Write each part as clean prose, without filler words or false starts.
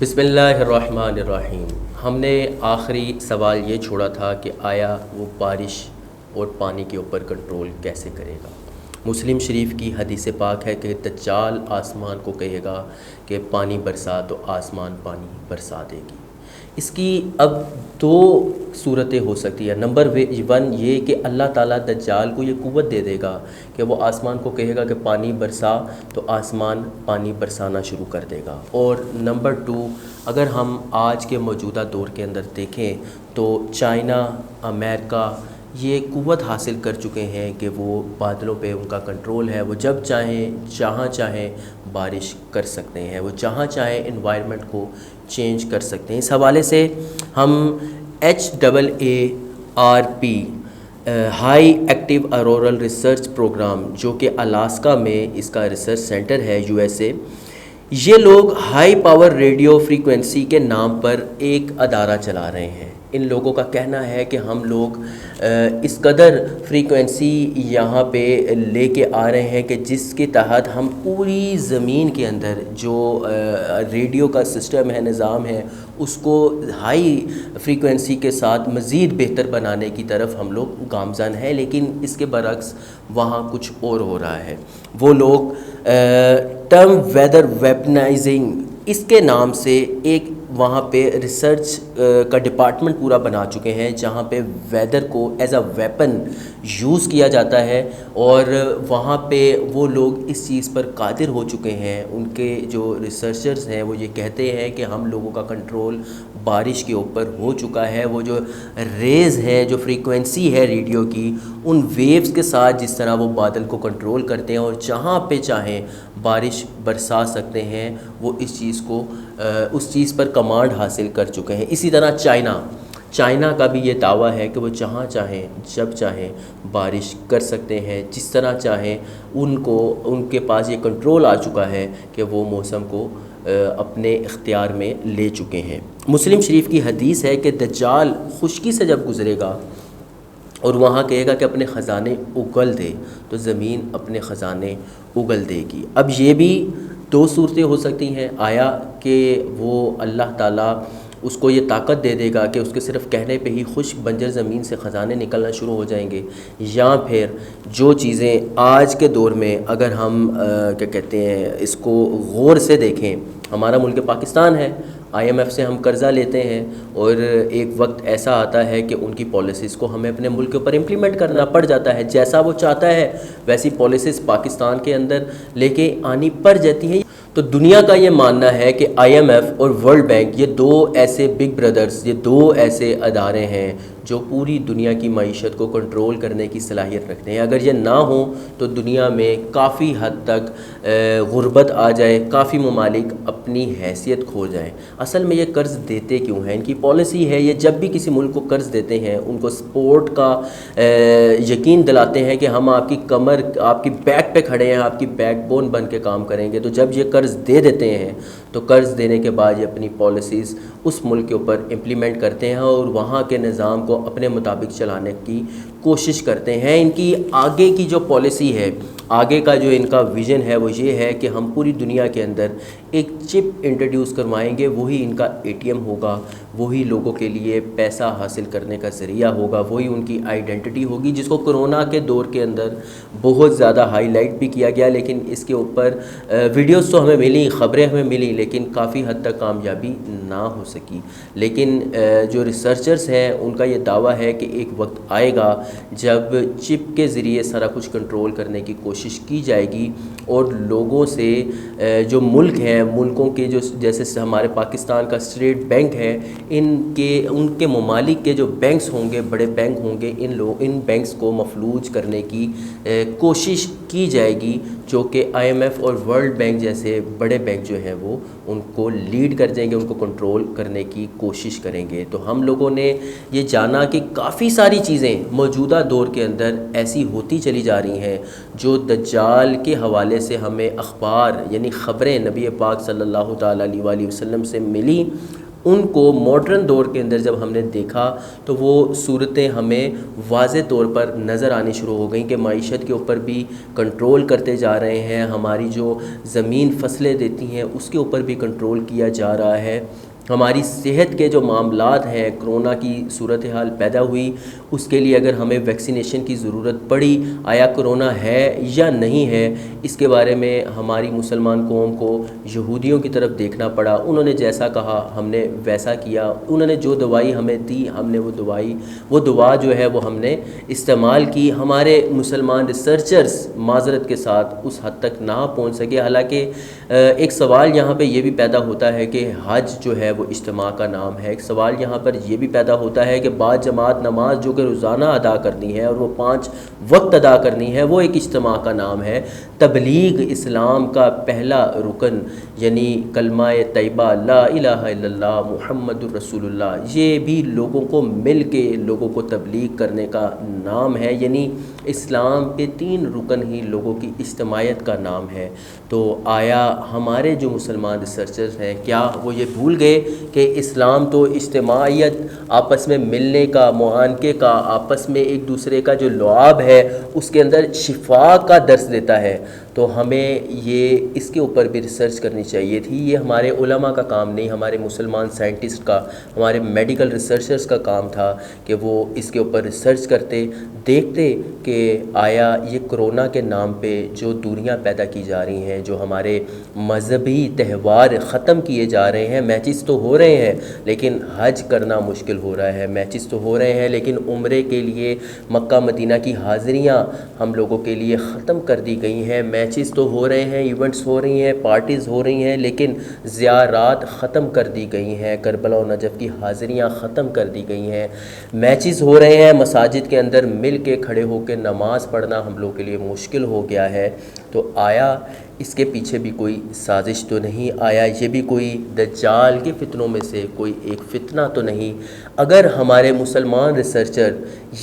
بسم اللہ الرحمن الرحیم۔ ہم نے آخری سوال یہ چھوڑا تھا کہ آیا وہ بارش اور پانی کے اوپر کنٹرول کیسے کرے گا۔ مسلم شریف کی حدیث پاک ہے کہ دجال آسمان کو کہے گا کہ پانی برسا تو آسمان پانی برسا دے گی۔ اس کی اب دو صورتیں ہو سکتی ہیں۔ نمبر 1 یہ کہ اللہ تعالیٰ دجال کو یہ قوت دے دے گا کہ وہ آسمان کو کہے گا کہ پانی برسا تو آسمان پانی برسانا شروع کر دے گا۔ اور نمبر 2 اگر ہم آج کے موجودہ دور کے اندر دیکھیں تو چائنا، امریکہ یہ قوت حاصل کر چکے ہیں کہ وہ بادلوں پہ ان کا کنٹرول ہے، وہ جب چاہیں جہاں چاہیں بارش کر سکتے ہیں، وہ جہاں چاہیں انوائرمنٹ کو چینج کر سکتے ہیں۔ اس حوالے سے ہم HAARP high active auroral research program جو کہ الاسکا میں اس کا ریسرچ سینٹر ہے USA، یہ لوگ ہائی پاور ریڈیو فریکوینسی کے نام پر ایک ادارہ چلا رہے ہیں۔ ان لوگوں کا کہنا ہے کہ ہم لوگ اس قدر فریکوینسی یہاں پہ لے کے آ رہے ہیں کہ جس کے تحت ہم پوری زمین کے اندر جو ریڈیو کا سسٹم ہے، نظام ہے، اس کو ہائی فریکوینسی کے ساتھ مزید بہتر بنانے کی طرف ہم لوگ گامزن ہیں۔ لیکن اس کے برعکس وہاں کچھ اور ہو رہا ہے۔ وہ لوگ ٹرم ویدر ویپنائزنگ اس کے نام سے ایک وہاں پہ ریسرچ کا ڈپارٹمنٹ پورا بنا چکے ہیں، جہاں پہ ویدر کو ایز اے ویپن یوز کیا جاتا ہے، اور وہاں پہ وہ لوگ اس چیز پر قادر ہو چکے ہیں۔ ان کے جو ریسرچرز ہیں وہ یہ کہتے ہیں کہ ہم لوگوں کا کنٹرول بارش کے اوپر ہو چکا ہے۔ وہ جو ریز ہے، جو فریکوینسی ہے ریڈیو کی، ان ویوز کے ساتھ جس طرح وہ بادل کو کنٹرول کرتے ہیں اور جہاں پہ چاہیں بارش برسا سکتے ہیں، وہ اس چیز پر کمانڈ حاصل کر چکے ہیں۔ اسی طرح چائنا کا بھی یہ دعویٰ ہے کہ وہ جہاں چاہیں جب چاہیں بارش کر سکتے ہیں، جس طرح چاہیں۔ ان کے پاس یہ کنٹرول آ چکا ہے کہ وہ موسم کو اپنے اختیار میں لے چکے ہیں۔ مسلم شریف کی حدیث ہے کہ دجال خشکی سے جب گزرے گا اور وہاں کہے گا کہ اپنے خزانے اگل دے، تو زمین اپنے خزانے اگل دے گی۔ اب یہ بھی دو صورتیں ہو سکتی ہیں، آیا کہ وہ اللہ تعالیٰ اس کو یہ طاقت دے دے گا کہ اس کے صرف کہنے پہ ہی خشک بنجر زمین سے خزانے نکلنا شروع ہو جائیں گے، یا پھر جو چیزیں آج کے دور میں اگر ہم کیا کہتے ہیں اس کو غور سے دیکھیں، ہمارا ملک پاکستان ہے، IMF سے ہم قرضہ لیتے ہیں، اور ایک وقت ایسا آتا ہے کہ ان کی پالیسیز کو ہمیں اپنے ملک کے اوپر امپلیمنٹ کرنا پڑ جاتا ہے۔ جیسا وہ چاہتا ہے ویسی پالیسیز پاکستان کے اندر لے کے آنی پڑ جاتی ہیں۔ تو دنیا کا یہ ماننا ہے کہ IMF اور ورلڈ بینک یہ دو ایسے بگ بردرز، یہ دو ایسے ادارے ہیں جو پوری دنیا کی معیشت کو کنٹرول کرنے کی صلاحیت رکھتے ہیں۔ اگر یہ نہ ہوں تو دنیا میں کافی حد تک غربت آ جائے، کافی ممالک اپنی حیثیت کھو جائیں۔ اصل میں یہ قرض دیتے کیوں ہیں؟ ان کی پالیسی ہے، یہ جب بھی کسی ملک کو قرض دیتے ہیں ان کو سپورٹ کا یقین دلاتے ہیں کہ ہم آپ کی کمر، آپ کی بیک پہ کھڑے ہیں، آپ کی بیک بون بن کے کام کریں گے۔ تو جب یہ قرض دے دیتے ہیں تو قرض دینے کے بعد یہ اپنی پالیسیز اس ملک کے اوپر امپلیمنٹ کرتے ہیں اور وہاں کے نظام کو اپنے مطابق چلانے کی کوشش کرتے ہیں۔ ان کی آگے کی جو پالیسی ہے، آگے کا جو ان کا ویژن ہے، وہ یہ ہے کہ ہم پوری دنیا کے اندر ایک چپ انٹروڈیوس کروائیں گے، وہی ان کا ATM ہوگا، وہی لوگوں کے لیے پیسہ حاصل کرنے کا ذریعہ ہوگا، وہی ان کی آئیڈینٹی ہوگی، جس کو کرونا کے دور کے اندر بہت زیادہ ہائی لائٹ بھی کیا گیا۔ لیکن اس کے اوپر ویڈیوز تو ہمیں ملی، خبریں ہمیں ملی، لیکن کافی حد تک کامیابی نہ ہو سکی۔ لیکن جو ریسرچرز ہیں ان کا یہ دعویٰ ہے کہ ایک وقت آئے گا جب چپ کے ذریعے سارا کچھ کنٹرول کرنے کی کوشش کی جائے گی، اور لوگوں سے جو ملک ہیں، ملکوں کے جو جیسے ہمارے پاکستان کا اسٹیٹ بینک ہے، ان کے ممالک کے جو بینکس ہوں گے، بڑے بینک ہوں گے، ان بینکس کو مفلوج کرنے کی کوشش کی جائے گی، جو کہ IMF اور ورلڈ بینک جیسے بڑے بینک جو ہیں وہ ان کو لیڈ کر جائیں گے، ان کو کنٹرول کرنے کی کوشش کریں گے۔ تو ہم لوگوں نے یہ جانا کہ کافی ساری چیزیں موجودہ دور کے اندر ایسی ہوتی چلی جا رہی ہیں جو دجال کے حوالے سے ہمیں اخبار یعنی خبریں نبی پاک صلی اللہ تعالیٰ علیہ وآلہ وسلم سے ملی، ان کو ماڈرن دور کے اندر جب ہم نے دیکھا تو وہ صورتیں ہمیں واضح طور پر نظر آنی شروع ہو گئیں کہ معیشت کے اوپر بھی کنٹرول کرتے جا رہے ہیں، ہماری جو زمین فصلیں دیتی ہیں اس کے اوپر بھی کنٹرول کیا جا رہا ہے، ہماری صحت کے جو معاملات ہیں، کرونا کی صورتحال پیدا ہوئی، اس کے لیے اگر ہمیں ویکسینیشن کی ضرورت پڑی، آیا کرونا ہے یا نہیں ہے، اس کے بارے میں ہماری مسلمان قوم کو یہودیوں کی طرف دیکھنا پڑا، انہوں نے جیسا کہا ہم نے ویسا کیا، انہوں نے جو دوائی ہمیں دی ہم نے وہ دوا جو ہے وہ ہم نے استعمال کی۔ ہمارے مسلمان ریسرچرز معذرت کے ساتھ اس حد تک نہ پہنچ سکے، حالانکہ ایک سوال یہاں پہ یہ بھی پیدا ہوتا ہے کہ حج جو ہے وہ اجتماع کا نام ہے، ایک سوال یہاں پر یہ بھی پیدا ہوتا ہے کہ بعد جماعت نماز جو کہ روزانہ ادا کرنی ہے اور وہ 5 وقت ادا کرنی ہے وہ ایک اجتماع کا نام ہے۔ تبلیغ اسلام کا پہلا رکن یعنی کلمہ طیبہ لا الہ الا اللہ محمد الرسول اللہ، یہ بھی لوگوں کو مل کے لوگوں کو تبلیغ کرنے کا نام ہے، یعنی اسلام کے 3 رکن ہی لوگوں کی اجتماعیت کا نام ہے۔ تو آیا ہمارے جو مسلمان ریسرچرز ہیں کیا وہ یہ بھول گئے کہ اسلام تو اجتماعیت، آپس میں ملنے کا، معانقے کا، آپس میں ایک دوسرے کا جو لعاب ہے اس کے اندر شفا کا درس دیتا ہے؟ تو ہمیں یہ اس کے اوپر بھی ریسرچ کرنی چاہیے تھی۔ یہ ہمارے علماء کا کام نہیں، ہمارے مسلمان سائنٹسٹ کا، ہمارے میڈیکل ریسرچرز کا کام تھا کہ وہ اس کے اوپر ریسرچ کرتے، دیکھتے کہ آیا یہ کرونا کے نام پہ جو دوریاں پیدا کی جا رہی ہیں، جو ہمارے مذہبی تہوار ختم کیے جا رہے ہیں، میچز تو ہو رہے ہیں لیکن حج کرنا مشکل ہو رہا ہے، میچز تو ہو رہے ہیں لیکن عمرے کے لیے مکہ مدینہ کی حاضریاں ہم لوگوں کے لیے ختم کر دی گئی ہیں، میچز تو ہو رہے ہیں، ایونٹس ہو رہی ہیں، پارٹیز ہو رہی ہیں، لیکن زیارات ختم کر دی گئی ہیں، کربلا و نجف کی حاضریاں ختم کر دی گئی ہیں، میچز ہو رہے ہیں، مساجد کے اندر مل کے کھڑے ہو کے نماز پڑھنا ہم لوگوں کے لیے مشکل ہو گیا ہے۔ تو آیا اس کے پیچھے بھی کوئی سازش تو نہیں؟ آیا یہ بھی کوئی دجال کے فتنوں میں سے کوئی ایک فتنہ تو نہیں؟ اگر ہمارے مسلمان ریسرچر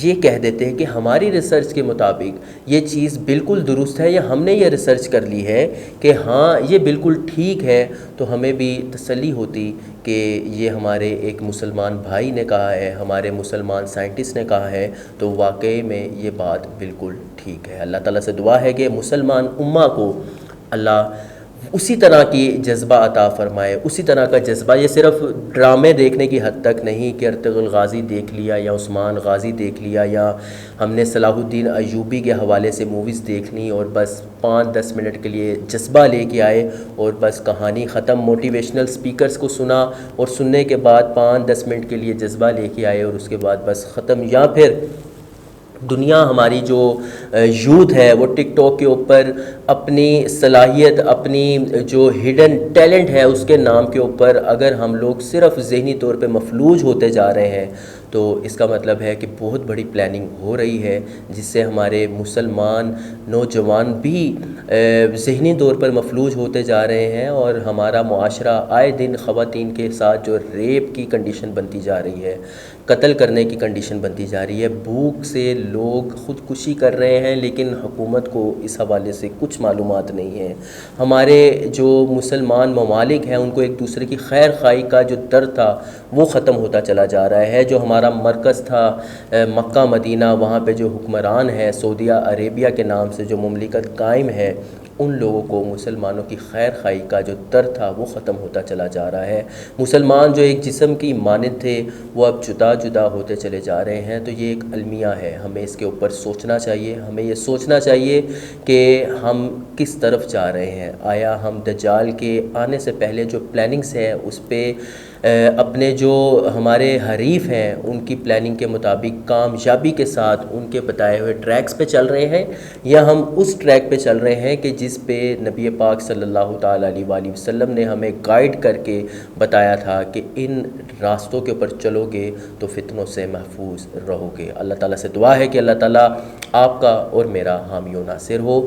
یہ کہہ دیتے ہیں کہ ہماری ریسرچ کے مطابق یہ چیز بالکل درست ہے یا ہم نے یہ ریسرچ کر لی ہے کہ ہاں یہ بالکل ٹھیک ہے، تو ہمیں بھی تسلی ہوتی کہ یہ ہمارے ایک مسلمان بھائی نے کہا ہے، ہمارے مسلمان سائنٹسٹ نے کہا ہے، تو واقعی میں یہ بات بالکل ٹھیک ہے۔ اللہ تعالیٰ سے دعا ہے کہ مسلمان امہ کو اللہ اسی طرح کی جذبہ عطا فرمائے، اسی طرح کا جذبہ، یہ صرف ڈرامے دیکھنے کی حد تک نہیں کہ ارطغرل غازی دیکھ لیا یا عثمان غازی دیکھ لیا یا ہم نے صلاح الدین ایوبی کے حوالے سے موویز دیکھ لی اور بس 5-10 منٹ کے لیے جذبہ لے کے آئے اور بس کہانی ختم، موٹیویشنل سپیکرز کو سنا اور سننے کے بعد 5-10 منٹ کے لیے جذبہ لے کے آئے اور اس کے بعد بس ختم، یا پھر دنیا ہماری جو یوتھ ہے وہ ٹک ٹاک کے اوپر اپنی صلاحیت، اپنی جو ہڈن ٹیلنٹ ہے اس کے نام کے اوپر اگر ہم لوگ صرف ذہنی طور پہ مفلوج ہوتے جا رہے ہیں تو اس کا مطلب ہے کہ بہت بڑی پلاننگ ہو رہی ہے جس سے ہمارے مسلمان نوجوان بھی ذہنی طور پر مفلوج ہوتے جا رہے ہیں اور ہمارا معاشرہ آئے دن خواتین کے ساتھ جو ریپ کی کنڈیشن بنتی جا رہی ہے، قتل کرنے کی کنڈیشن بنتی جا رہی ہے، بھوک سے لوگ خودکشی کر رہے ہیں لیکن حکومت کو اس حوالے سے کچھ معلومات نہیں ہیں۔ ہمارے جو مسلمان ممالک ہیں ان کو ایک دوسرے کی خیر خواہی کا جو درد تھا وہ ختم ہوتا چلا جا رہا ہے۔ جو ہمارا مرکز تھا مکہ مدینہ، وہاں پہ جو حکمران ہے سعودیہ عربیہ کے نام سے جو مملکت قائم ہے، ان لوگوں کو مسلمانوں کی خیر خواہی کا جو درد تھا وہ ختم ہوتا چلا جا رہا ہے۔ مسلمان جو ایک جسم کی مانند تھے وہ اب جدا جدا ہوتے چلے جا رہے ہیں۔ تو یہ ایک المیہ ہے، ہمیں اس کے اوپر سوچنا چاہیے، ہمیں یہ سوچنا چاہیے کہ ہم کس طرف جا رہے ہیں۔ آیا ہم دجال کے آنے سے پہلے جو پلاننگز ہیں اس پہ اپنے جو ہمارے حریف ہیں ان کی پلاننگ کے مطابق کامیابی کے ساتھ ان کے بتائے ہوئے ٹریکس پہ چل رہے ہیں، یا ہم اس ٹریک پہ چل رہے ہیں کہ جس پہ نبی پاک صلی اللہ تعالیٰ علیہ وآلہ وسلم نے ہمیں گائیڈ کر کے بتایا تھا کہ ان راستوں کے اوپر چلو گے تو فتنوں سے محفوظ رہو گے۔ اللہ تعالیٰ سے دعا ہے کہ اللہ تعالیٰ آپ کا اور میرا حامی و ناصر ہو۔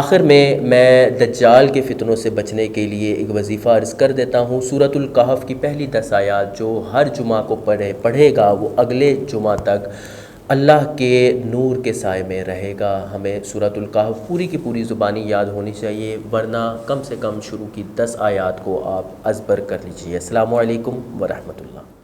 آخر میں دجال کے فتنوں سے بچنے کے لیے ایک وظیفہ عرض کر دیتا ہوں۔ سورۃ الکہف کی پہلی 10 آیات جو ہر جمعہ کو پڑھے گا وہ اگلے جمعہ تک اللہ کے نور کے سائے میں رہے گا۔ ہمیں سورۃ الکہف پوری کی پوری زبانی یاد ہونی چاہیے، ورنہ کم سے کم شروع کی 10 آیات کو آپ ازبر کر لیجیے۔ السلام علیکم ورحمۃ اللہ۔